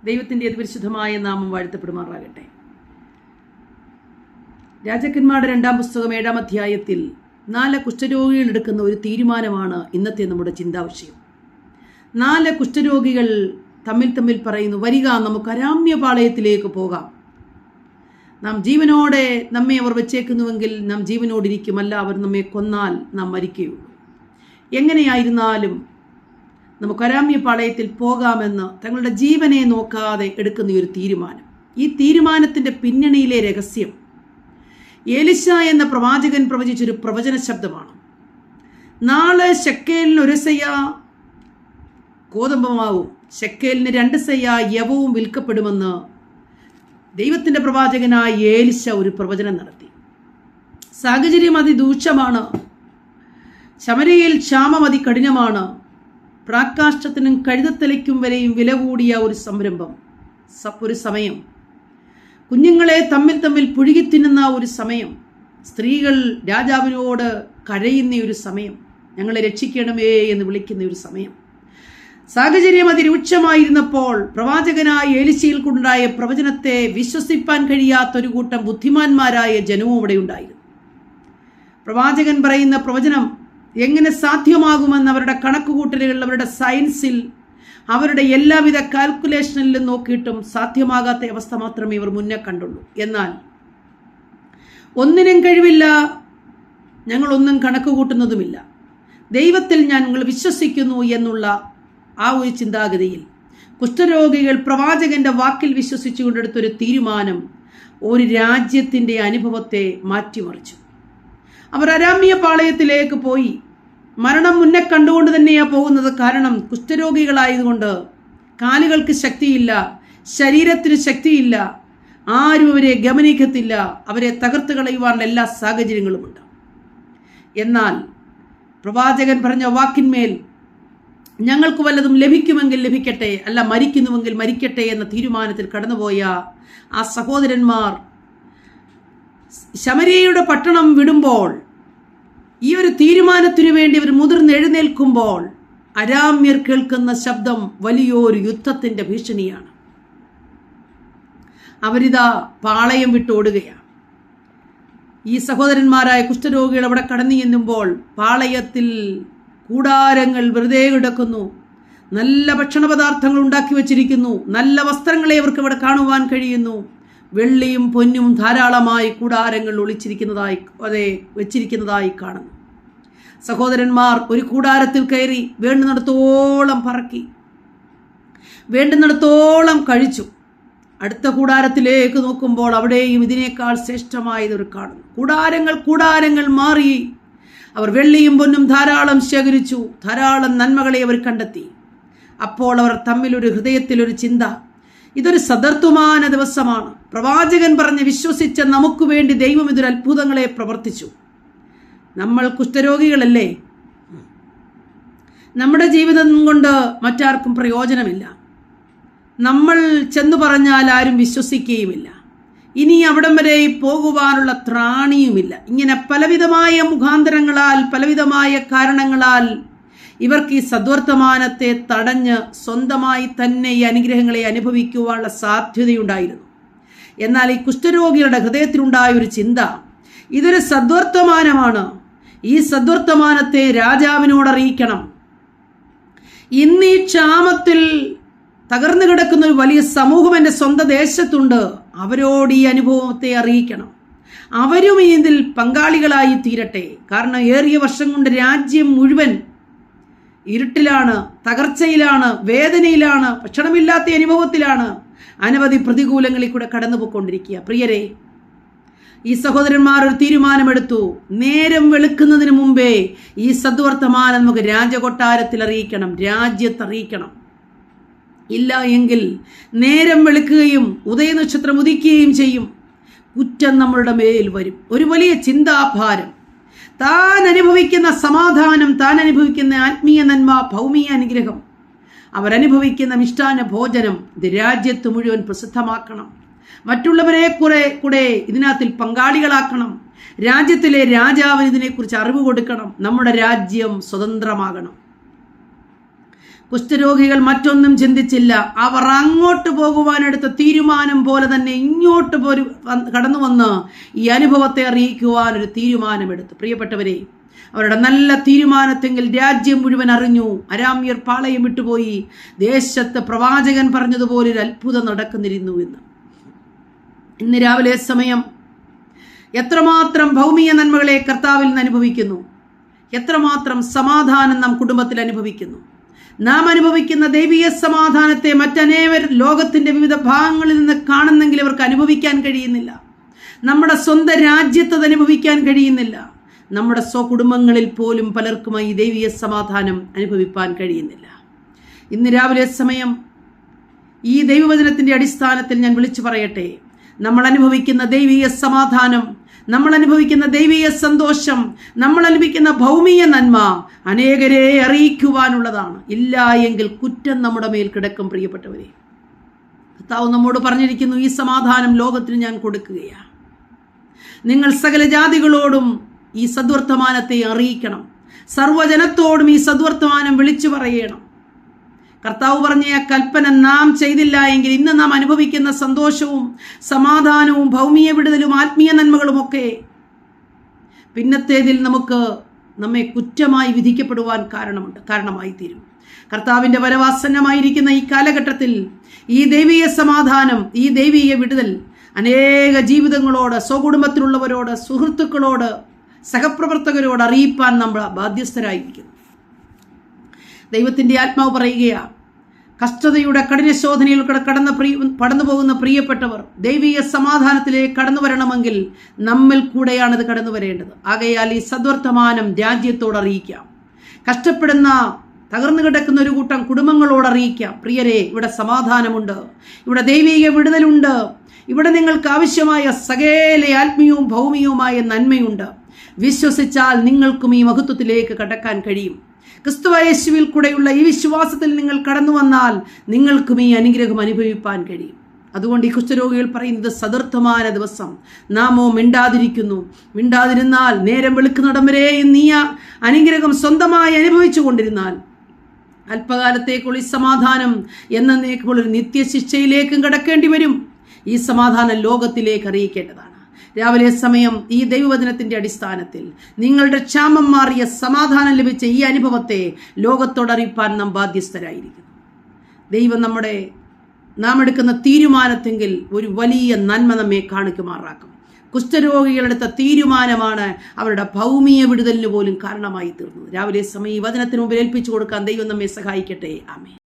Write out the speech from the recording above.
ദൈവത്തിൻ്റെ അതിപരിശുദ്ധമായ നാമം വാഴ്ത്തപ്പെടുമാറാകട്ടെ. രാജാക്കന്മാരുടെ 2-ാം പുസ്തകം 7-ാം അധ്യായത്തിൽ 4 കുഷ്ഠരോഗികൾ എടുക്കുന്ന ഒരു തീരുമാനമാണ് ഇന്നത്തെ നമ്മുടെ ചിന്താവിഷയം. 4 കുഷ്ഠരോഗികൾ തമ്മിൽ പറയുന്നു, വരിക, നമുക്ക് അരാമ്യപാളയത്തിലേക്ക് പോകാം. നാം ജീവനോടെ നമ്മെ അവർ വെച്ചേക്കുന്നുവെങ്കിൽ നാം ജീവനോടിരിക്കും, അല്ല അവർ നമ്മെ കൊന്നാൽ നാം മരിക്കുകയുള്ളൂ. എങ്ങനെയായിരുന്നാലും നമുക്ക് അരാമ്യപാളയത്തിൽ പോകാമെന്ന് തങ്ങളുടെ ജീവനെ നോക്കാതെ എടുക്കുന്ന ഒരു തീരുമാനം. ഈ തീരുമാനത്തിൻ്റെ പിന്നണിയിലെ രഹസ്യം എലിശ എന്ന പ്രവാചകൻ പ്രവചിച്ചൊരു പ്രവചന ശബ്ദമാണ്. നാളെ ശെക്കേലിന് 1 സെയ്യ ഗോതമ്പമാവും, ശെക്കേലിന് 2 സെയ്യ യവവും വിൽക്കപ്പെടുമെന്ന് ദൈവത്തിൻ്റെ പ്രവാചകനായ എലിശ ഒരു പ്രവചനം നടത്തി. സാഹചര്യം അതിദൂഷമാണ്. ശമര്യയിൽ ക്ഷാമം അതികഠിനമാണ്. പ്രാകാഷ്ഠത്തിനും കഴുതത്തലയ്ക്കും വരെയും വില കൂടിയ ഒരു സംരംഭം, ഒരു സമയം. കുഞ്ഞുങ്ങളെ തമ്മിൽ പുഴുകിത്തിന്നുന്ന ഒരു സമയം. സ്ത്രീകൾ രാജാവിനോട് കരയുന്ന ഒരു സമയം. ഞങ്ങളെ രക്ഷിക്കണമേ എന്ന് വിളിക്കുന്ന ഒരു സമയം. സാഹചര്യം അതിരൂക്ഷമായിരുന്നപ്പോൾ പ്രവാചകനായ എലിശയിൽ കൊണ്ടുണ്ടായ പ്രവചനത്തെ വിശ്വസിപ്പാൻ കഴിയാത്തൊരു കൂട്ടം ബുദ്ധിമാന്മാരായ ജനവും അവിടെ ഉണ്ടായിരുന്നു. പ്രവാചകൻ പറയുന്ന പ്രവചനം എങ്ങനെ സാധ്യമാകുമെന്ന് അവരുടെ കണക്കുകൂട്ടലുകൾ, അവരുടെ സയൻസിൽ, അവരുടെ എല്ലാവിധ കാൽക്കുലേഷനിലും നോക്കിയിട്ടും സാധ്യമാകാത്ത അവസ്ഥ മാത്രമേ ഇവർ മുന്നേ കണ്ടുള്ളൂ. എന്നാൽ ഒന്നിനും കഴിവില്ല, ഞങ്ങളൊന്നും കണക്കുകൂട്ടുന്നതുമില്ല, ദൈവത്തിൽ ഞങ്ങൾ വിശ്വസിക്കുന്നു എന്നുള്ള ആ ഒരു ചിന്താഗതിയിൽ കുഷ്ഠരോഗികൾ പ്രവാചകന്റെ വാക്കിൽ വിശ്വസിച്ചുകൊണ്ടെടുത്തൊരു തീരുമാനം ഒരു രാജ്യത്തിൻ്റെ അനുഭവത്തെ മാറ്റിമറിച്ചു. അവർ അരാമ്യപാളയത്തിലേക്ക് പോയി. മരണം മുന്നേ കണ്ടുകൊണ്ട് തന്നെയാണ് പോകുന്നത്. കാരണം കുഷ്ഠരോഗികളായതുകൊണ്ട് കാലുകൾക്ക് ശക്തിയില്ല, ശരീരത്തിന് ശക്തിയില്ല, ആരും അവരെ ഗമനിക്കത്തില്ല, അവരെ തകർത്ത് കളയുവാനുള്ള എല്ലാ സാഹചര്യങ്ങളുമുണ്ട്. എന്നാൽ പ്രവാചകൻ പറഞ്ഞ വാക്കിന്മേൽ ഞങ്ങൾക്ക് വല്ലതും ലഭിക്കുമെങ്കിൽ ലഭിക്കട്ടെ, അല്ല മരിക്കുന്നുവെങ്കിൽ മരിക്കട്ടെ എന്ന തീരുമാനത്തിൽ കടന്നുപോയ ആ സഹോദരന്മാർ ശമര്യയുടെ പട്ടണം വിടുമ്പോൾ, ഈ ഒരു തീരുമാനത്തിനു വേണ്ടി അവർ മുതിർന്നെഴുന്നേൽക്കുമ്പോൾ അരാമ്യർ കേൾക്കുന്ന ശബ്ദം വലിയൊരു യുദ്ധത്തിന്റെ ഭീഷണിയാണ്. അവരിതാ പാളയം വിട്ടോടുകയാണ്. ഈ സഹോദരന്മാരായ കുഷ്ഠരോഗികൾ അവിടെ കടന്നു ചെല്ലുമ്പോൾ പാളയത്തിൽ കൂടാരങ്ങൾ വെറുതെ കിടക്കുന്നു. നല്ല ഭക്ഷണ പദാർത്ഥങ്ങൾ ഉണ്ടാക്കി വച്ചിരിക്കുന്നു. നല്ല വസ്ത്രങ്ങളെ അവർക്ക് ഇവിടെ കാണുവാൻ കഴിയുന്നു. വെള്ളിയും പൊന്നും ധാരാളമായി കൂടാരങ്ങൾ വെച്ചിരിക്കുന്നതായി കാണുന്നു. സഹോദരന്മാർ ഒരു കൂടാരത്തിൽ കയറി വേണ്ടുന്നിടത്തോളം പറക്കി, വേണ്ടുന്നിടത്തോളം കഴിച്ചു. അടുത്ത കൂടാരത്തിലേക്ക് നോക്കുമ്പോൾ അവിടെയും ഇതിനേക്കാൾ ശ്രേഷ്ഠമായതൊരു കാണുന്നു. കൂടാരങ്ങൾ മാറി. അവർ വെള്ളിയും പൊന്നും ധാരാളം ശേഖരിച്ചു. ധാരാളം നന്മകളെ അവർ കണ്ടെത്തി. അപ്പോൾ അവർ തമ്മിലൊരു ഹൃദയത്തിലൊരു ചിന്ത, ഇതൊരു സദർത്തുമാന ദിവസമാണ്. പ്രവാചകൻ പറഞ്ഞ് വിശ്വസിച്ച നമുക്ക് വേണ്ടി ദൈവം ഇതൊരു അത്ഭുതങ്ങളെ പ്രവർത്തിച്ചു. നമ്മൾ കുഷ്ഠരോഗികളല്ലേ? നമ്മുടെ ജീവിതം കൊണ്ട് മറ്റാർക്കും പ്രയോജനമില്ല. നമ്മൾ ചെന്നു പറഞ്ഞാൽ ആരും വിശ്വസിക്കുകയുമില്ല. ഇനി അവിടം വരെ പോകുവാനുള്ള ത്രാണിയുമില്ല. ഇങ്ങനെ പലവിധമായ മുഖാന്തരങ്ങളാൽ, പലവിധമായ കാരണങ്ങളാൽ ഇവർക്ക് ഈ സദ്വർത്തമാനത്തെ തടഞ്ഞ് സ്വന്തമായി തന്നെ ഈ അനുഗ്രഹങ്ങളെ അനുഭവിക്കുവാനുള്ള സാധ്യതയുണ്ടായിരുന്നു. എന്നാൽ ഈ കുഷ്ഠരോഗികളുടെ ഹൃദയത്തിലുണ്ടായ ഒരു ചിന്ത, ഇതൊരു സദ്വർത്തമാനമാണ്, ഈ സദ്വർത്തമാനത്തെ രാജാവിനോട് അറിയിക്കണം. ഇന്ന് ഈ ക്ഷാമത്തിൽ തകർന്നു കിടക്കുന്ന ഒരു വലിയ സമൂഹം എൻ്റെ സ്വന്തം ദേശത്തുണ്ട്, അവരോട് ഈ അനുഭവത്തെ അറിയിക്കണം. അവരും ഇതിൽ പങ്കാളികളായി തീരട്ടെ. കാരണം ഏറിയ വർഷം കൊണ്ട് രാജ്യം മുഴുവൻ ഇരുട്ടിലാണ്, തകർച്ചയിലാണ്, വേദനയിലാണ്, ഭക്ഷണമില്ലാത്ത അനുഭവത്തിലാണ്, അനവധി പ്രതികൂലങ്ങളിൽ കൂടെ കടന്നുപോയിക്കൊണ്ടിരിക്കുക. പ്രിയരെ, ഈ സഹോദരന്മാർ ഒരു തീരുമാനമെടുത്തു. നേരം വെളുക്കുന്നതിന് മുമ്പേ ഈ സദ്വർത്തമാനം നമുക്ക് രാജകൊട്ടാരത്തിൽ അറിയിക്കണം, രാജ്യത്ത് അറിയിക്കണം. ഇല്ല എങ്കിൽ നേരം വെളുക്കുകയും ഉദയനക്ഷത്രം ഉദിക്കുകയും ചെയ്യും. കുറ്റം നമ്മളുടെ മേൽ വരും. ഒരു വലിയ ചിന്താഭാരം. താൻ അനുഭവിക്കുന്ന സമാധാനം, താൻ അനുഭവിക്കുന്ന ആത്മീയ നന്മ, ഭൗമിക അനുഗ്രഹം, അവരനുഭവിക്കുന്ന മിഷ്ടാന്ന ഭോജനം ഇത് രാജ്യത്ത് മുഴുവൻ പ്രസിദ്ധമാക്കണം. മറ്റുള്ളവരെ കൂടെ ഇതിനകത്തിൽ പങ്കാളികളാക്കണം. രാജ്യത്തിലെ രാജാവിന് ഇതിനെക്കുറിച്ച് അറിവ് കൊടുക്കണം. നമ്മുടെ രാജ്യം സ്വതന്ത്രമാകണം. കുഷ്ഠരോഗികൾ മറ്റൊന്നും ചിന്തിച്ചില്ല. അവർ അങ്ങോട്ട് പോകുവാനെടുത്ത തീരുമാനം പോലെ തന്നെ ഇങ്ങോട്ട് കടന്നു വന്ന് ഈ അനുഭവത്തെ അറിയിക്കുവാൻ ഒരു തീരുമാനമെടുത്തു. പ്രിയപ്പെട്ടവരെ, അവരുടെ നല്ല തീരുമാനത്തെങ്കിൽ രാജ്യം മുഴുവൻ അറിഞ്ഞു. അരാമ്യർ പാളയം വിട്ടുപോയി. ദേശത്ത് പ്രവാചകൻ പറഞ്ഞതുപോലെ ഒരു അത്ഭുതം നടക്കുന്നിരുന്നു എന്ന്. ഇന്ന് രാവിലെ സമയം എത്രമാത്രം ഭൗമിക നന്മകളെ കർത്താവിൽ നിന്ന് അനുഭവിക്കുന്നു, എത്രമാത്രം സമാധാനം നാം കുടുംബത്തിൽ അനുഭവിക്കുന്നു. നാം അനുഭവിക്കുന്ന ദൈവീയ സമാധാനത്തെ മറ്റനേവർ ലോകത്തിന്റെ വിവിധ ഭാഗങ്ങളിൽ നിന്ന് കാണുന്നെങ്കിൽ അവർക്ക് അനുഭവിക്കാൻ കഴിയുന്നില്ല. നമ്മുടെ സ്വന്തം രാജ്യത്ത് അത് അനുഭവിക്കാൻ കഴിയുന്നില്ല. നമ്മുടെ സ്വകുടുംബങ്ങളിൽ പോലും പലർക്കും ഈ ദൈവീയ സമാധാനം അനുഭവിപ്പാൻ കഴിയുന്നില്ല. ഇന്ന് രാവിലെ സമയം ഈ ദൈവവചനത്തിന്റെ അടിസ്ഥാനത്തിൽ ഞാൻ വിളിച്ചു പറയട്ടെ, നമ്മൾ അനുഭവിക്കുന്ന ദൈവീയ സമാധാനം, നമ്മൾ അനുഭവിക്കുന്ന ദൈവീയ സന്തോഷം, നമ്മൾ അനുഭവിക്കുന്ന ഭൗമിക നന്മ അനേകരെ അറിയിക്കുവാനുള്ളതാണ്. ഇല്ല എങ്കിൽ കുറ്റം നമ്മുടെ മേൽ കിടക്കും. പ്രിയപ്പെട്ടവരെ, കർത്താവ് നമ്മോട് പറഞ്ഞിരിക്കുന്നു, ഈ സമാധാനം ലോകത്തിന് ഞാൻ കൊടുക്കുകയാണ്. നിങ്ങൾ സകല ജാതികളോടും ഈ സദ്വർത്തമാനത്തെ അറിയിക്കണം, സർവ്വജനത്തോടും ഈ സദ്വർത്തമാനം വിളിച്ചു പറയണം. കർത്താവ് പറഞ്ഞ ആ കൽപ്പന നാം ചെയ്തില്ല എങ്കിൽ ഇന്ന് നാം അനുഭവിക്കുന്ന സന്തോഷവും സമാധാനവും ഭൗമിക വിടുതലും ആത്മീയ നന്മകളും ഒക്കെ പിന്നത്തേതിൽ നമ്മെ കുറ്റമായി വിധിക്കപ്പെടുവാൻ കാരണമായി തീരും. കർത്താവിൻ്റെ വരവാസന്നമായിരിക്കുന്ന ഈ കാലഘട്ടത്തിൽ ഈ ദൈവീയ സമാധാനം, ഈ ദൈവീയ വിടുതൽ അനേക ജീവിതങ്ങളോട്, സ്വകുടുംബത്തിലുള്ളവരോട്, സുഹൃത്തുക്കളോട്, സഹപ്രവർത്തകരോട് അറിയിപ്പാൻ നമ്മൾ ബാധ്യസ്ഥരായിരിക്കുന്നു. ദൈവത്തിൻ്റെ ആത്മാവ് പറയുകയാണ്, കഷ്ടതയുടെ കഠിനശോധനയിലൂടെ കടന്നു പോകുന്ന പ്രിയപ്പെട്ടവർ ദൈവീയ സമാധാനത്തിലേക്ക് കടന്നു വരണമെങ്കിൽ നമ്മിൽ കൂടെയാണിത് കടന്നു വരേണ്ടത്. ആകയാൽ ഈ സദ്വർത്തമാനം രാജ്യത്തോട് അറിയിക്കാം. കഷ്ടപ്പെടുന്ന, തകർന്നു കിടക്കുന്ന ഒരു കൂട്ടം കുടുംബങ്ങളോട് അറിയിക്കാം, പ്രിയരെ, ഇവിടെ സമാധാനമുണ്ട്, ഇവിടെ ദൈവീക വിടുതലുണ്ട്, ഇവിടെ നിങ്ങൾക്ക് ആവശ്യമായ സകല ആത്മീയവും ഭൗമികവുമായ നന്മയുണ്ട്. വിശ്വസിച്ചാൽ നിങ്ങൾക്കും ഈ മഹത്വത്തിലേക്ക് കടക്കാൻ കഴിയും. ക്രിസ്തുയേശുവിൽ കൂടെയുള്ള ഈ വിശ്വാസത്തിൽ നിങ്ങൾ കടന്നു വന്നാൽ നിങ്ങൾക്കും ഈ അനുഗ്രഹം അനുഭവിപ്പാൻ കഴിയും. അതുകൊണ്ട് ഈ കുഷ്ഠരോഗികൾ പറയുന്നത്, സദർത്ഥമാന ദിവസം നാമോ മിണ്ടാതിരുന്നാൽ നേരം വെളുക്കുന്നിടം വരെ നീ അനുഗ്രഹം സ്വന്തമായി അനുഭവിച്ചു കൊണ്ടിരുന്നാൽ അല്പകാലത്തേക്കുള്ള ഈ സമാധാനം എന്നേക്കുള്ള ഒരു നിത്യശിക്ഷയിലേക്കും കടക്കേണ്ടി വരും. ഈ സമാധാനം ലോകത്തിലേക്ക് അറിയിക്കേണ്ടതാണ്. രാവിലെ സമയം ഈ ദൈവവചനത്തിന്റെ അടിസ്ഥാനത്തിൽ നിങ്ങളുടെ ക്ഷാമം മാറിയ സമാധാനം ലഭിച്ച ഈ അനുഭവത്തെ ലോകത്തോടറിയിപ്പാൻ നാം ബാധ്യസ്ഥരായിരിക്കുന്നു. ദൈവം നാം എടുക്കുന്ന തീരുമാനത്തെങ്കിൽ ഒരു വലിയ നന്മ നമ്മെ കാണിക്കുമാറാക്കും. കുഷ്ഠരോഗികളെടുത്ത തീരുമാനമാണ് അവരുടെ ഭൗമിക വിടുതലിന് പോലും കാരണമായി തീർന്നത്. രാവിലെ സമയം ഈ വചനത്തിന് മുമ്പിൽ ഏൽപ്പിച്ചു കൊടുക്കാൻ ദൈവം നമ്മെ സഹായിക്കട്ടെ. ആമേൻ.